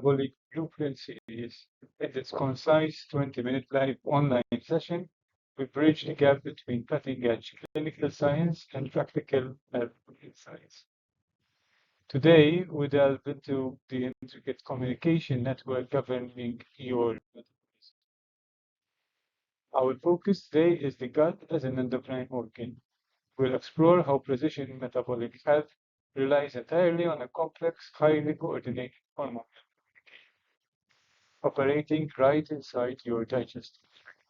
Metabolic Blueprint Series. In this concise 20-minute live online session, we bridge the gap between cutting-edge clinical science and practical health insights. Today, we delve into the intricate communication network governing your metabolism. Our focus today is the gut as an endocrine organ. We'll explore how precision metabolic health relies entirely on a complex, highly coordinated hormone operating right inside your digestive tract.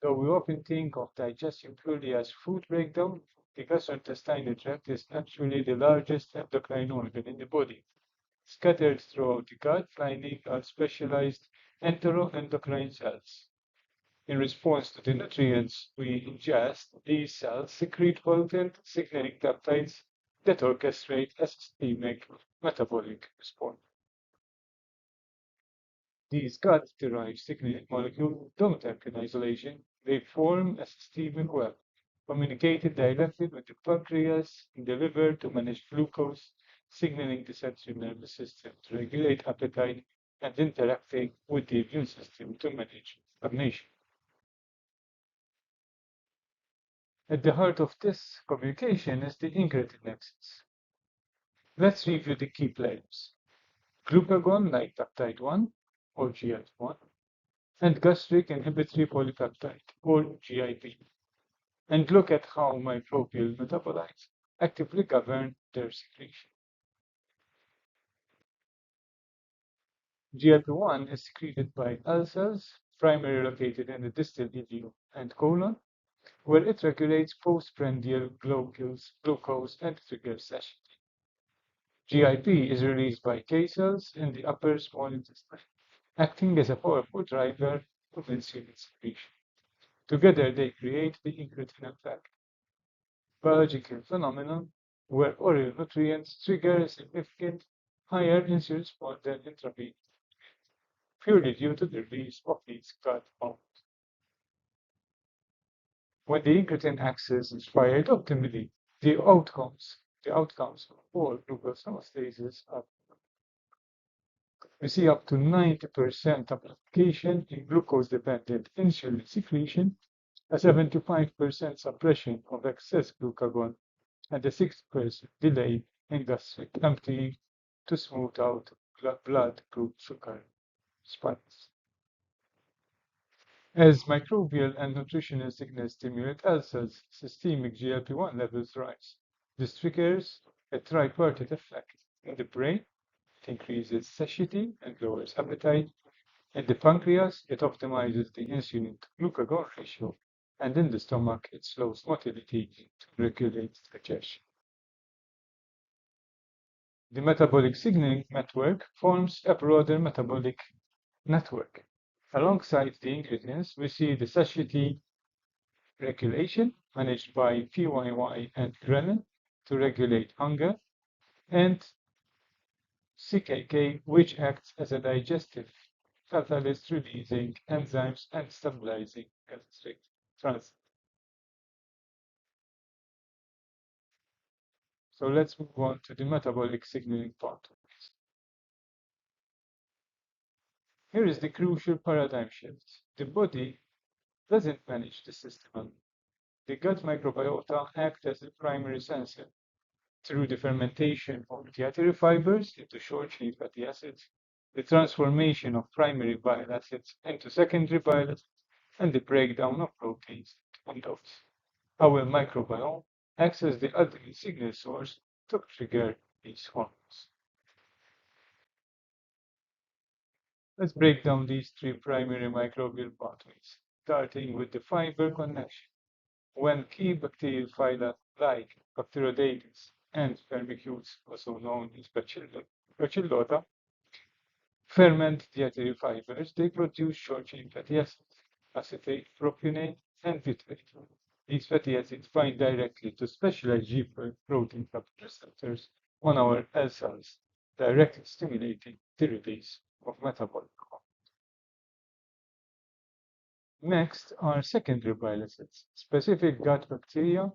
Though we often think of digestion purely as food breakdown, the gastrointestinal tract is actually the largest endocrine organ in the body. Scattered throughout the gut lining are specialized enteroendocrine cells. In response to the nutrients we ingest, these cells secrete potent signaling peptides that orchestrate a systemic metabolic response. These gut-derived signaling molecules don't act in isolation. They form a systemic web, communicated directly with the pancreas and the liver to manage glucose, signaling the central nervous system to regulate appetite, and interacting with the immune system to manage inflammation. At the heart of this communication is the Incretin Axis. Let's review the key players. Glucagon like peptide 1 or GLP-1 and gastric inhibitory polypeptide or GIP, and look at how microbial metabolites actively govern their secretion. GLP-1 is secreted by L cells, primarily located in the distal ileum and colon, where it regulates postprandial glucose and triggers satiety. GIP is released by K cells in the upper small intestine, acting as a powerful driver of insulin secretion. Together, they create the Incretin Effect, biological phenomenon where oral nutrients trigger a significant higher insulin response than intravenous, purely due to the release of these gut hormones. When the incretin axis is fired optimally, the outcomes of all glucose homeostasis are. We see up to 90% amplification in glucose-dependent insulin secretion, a 75% suppression of excess glucagon, and a 6% delay in gastric emptying to smooth out blood group sugar spikes. As microbial and nutritional signals stimulate L cells, systemic GLP-1 levels rise. This triggers a tripartite effect in the brain. It increases satiety and lowers appetite. In the pancreas, it optimizes the insulin to glucagon ratio, and in the stomach, it slows motility to regulate digestion. The metabolic signaling network forms a broader metabolic network. Alongside the incretins, we see the satiety regulation managed by PYY and ghrelin to regulate hunger, and CKK, which acts as a digestive catalyst releasing enzymes and stabilizing gastric transit. So let's move on to the metabolic signaling part. Here is the crucial paradigm shift. The body doesn't manage the system. The gut microbiota acts as the primary sensor through the fermentation of dietary fibers into short-chain fatty acids, the transformation of primary bile acids into secondary bile acids, and the breakdown of proteins into endos. Our microbiome acts as the ultimate signal source to trigger these hormones. Let's break down these three primary microbial pathways, starting with the fiber connection. When key bacterial phyla like Bacteroidetes and Firmicutes, also known as Bacillota, ferment dietary fibers, they produce short-chain fatty acids, acetate, propionate, and butyrate. These fatty acids bind directly to specialized G protein receptors on our L cells, directly stimulating the release of metabolic hormones. Next are secondary bile acids. Specific gut bacteria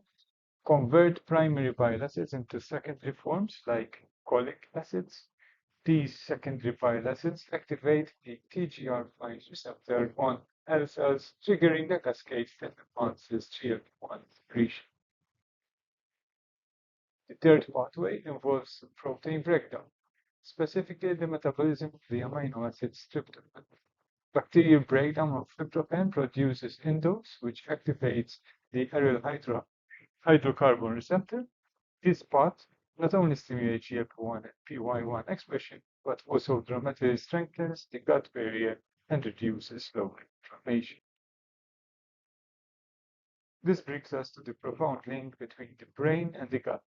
convert primary bile acids into secondary forms like cholic acids, These secondary bile acids activate the TGR5 receptor on L cells, triggering a cascade that enhances GLP-1 secretion. The third pathway involves protein breakdown, specifically the metabolism of the amino acid tryptophan. Bacterial breakdown of tryptophan produces indole, which activates the aryl hydrocarbon receptor. This path not only stimulates GLP-1 and PY1 expression, but also dramatically strengthens the gut barrier and reduces local inflammation. This brings us to the profound link between the brain and the gut.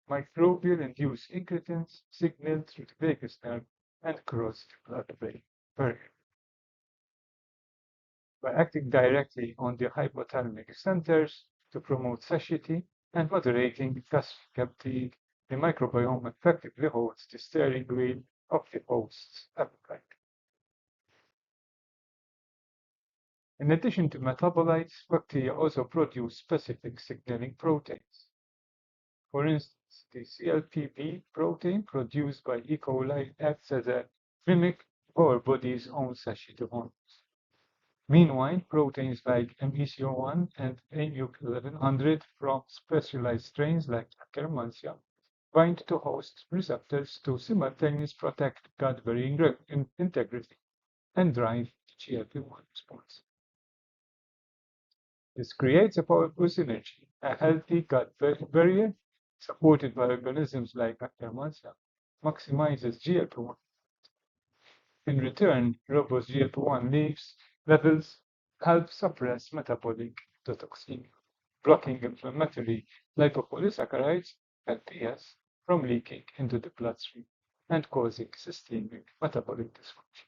Microbial-induced incretins signal through the vagus nerve and cross the blood-brain barrier. By acting directly on the hypothalamic centers to promote satiety and moderating gastric emptying, the microbiome effectively holds the steering wheel of the host's appetite. In addition to metabolites, bacteria also produce specific signaling proteins. For instance, the CLPB protein produced by E. coli acts as a mimic of our body's own satiety hormones. Meanwhile, proteins like MECO1 and AMUC1100 from specialized strains like Akkermansia bind to host receptors to simultaneously protect gut barrier integrity and drive the GLP-1 response. This creates a powerful synergy. A healthy gut barrier, supported by organisms like Akkermansia, maximizes GLP-1. In return, robust GLP-1 levels help suppress metabolic detoxemia, blocking inflammatory lipopolysaccharides, LPS, from leaking into the bloodstream and causing systemic metabolic dysfunction.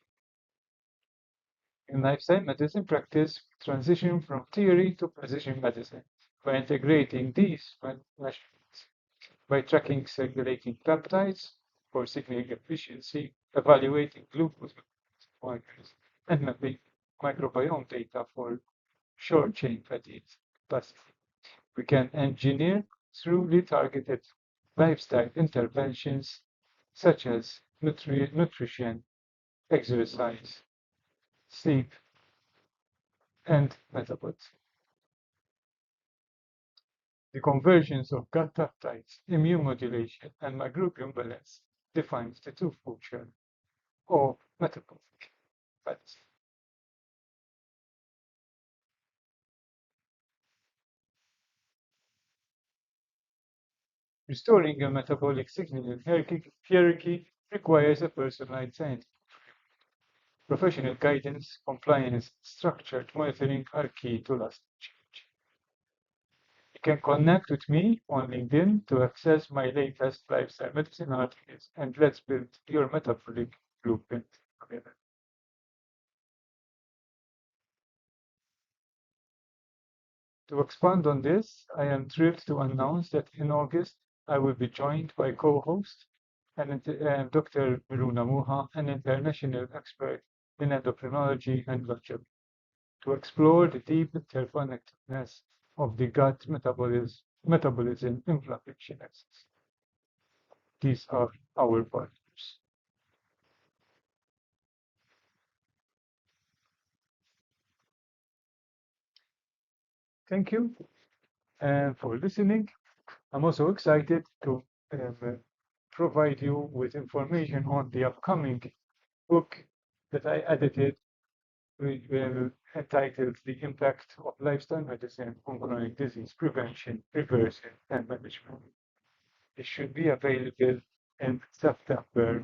In lifestyle medicine practice, we transition from theory to precision medicine by integrating these measurements, by tracking circulating peptides for signaling efficiency, evaluating glucose markers, and mapping microbiome data for short-chain fatty capacity. We can engineer truly targeted lifestyle interventions such as nutrition, exercise, sleep, and metabolism. The convergence of gut peptides, immune modulation, and microbiome balance defines the true future of metabolic medicine. Restoring a metabolic signaling hierarchy requires a personalized science. Professional guidance, compliance, structured monitoring are key to lasting change. You can connect with me on LinkedIn to access my latest lifestyle medicine articles, and let's build your metabolic blueprint together. To expand on this, I am thrilled to announce that in August I will be joined by co-host and Dr. Miruna Muha, an international expert in endocrinology and longevity, to explore the deep interconnectedness of the gut metabolism inflammation axis. These are our partners. Thank you for listening. I'm also excited to provide you with information on the upcoming book that I edited entitled The Impact of Lifestyle Medicine on Chronic Disease Prevention, Reversal, and Management. It should be available in September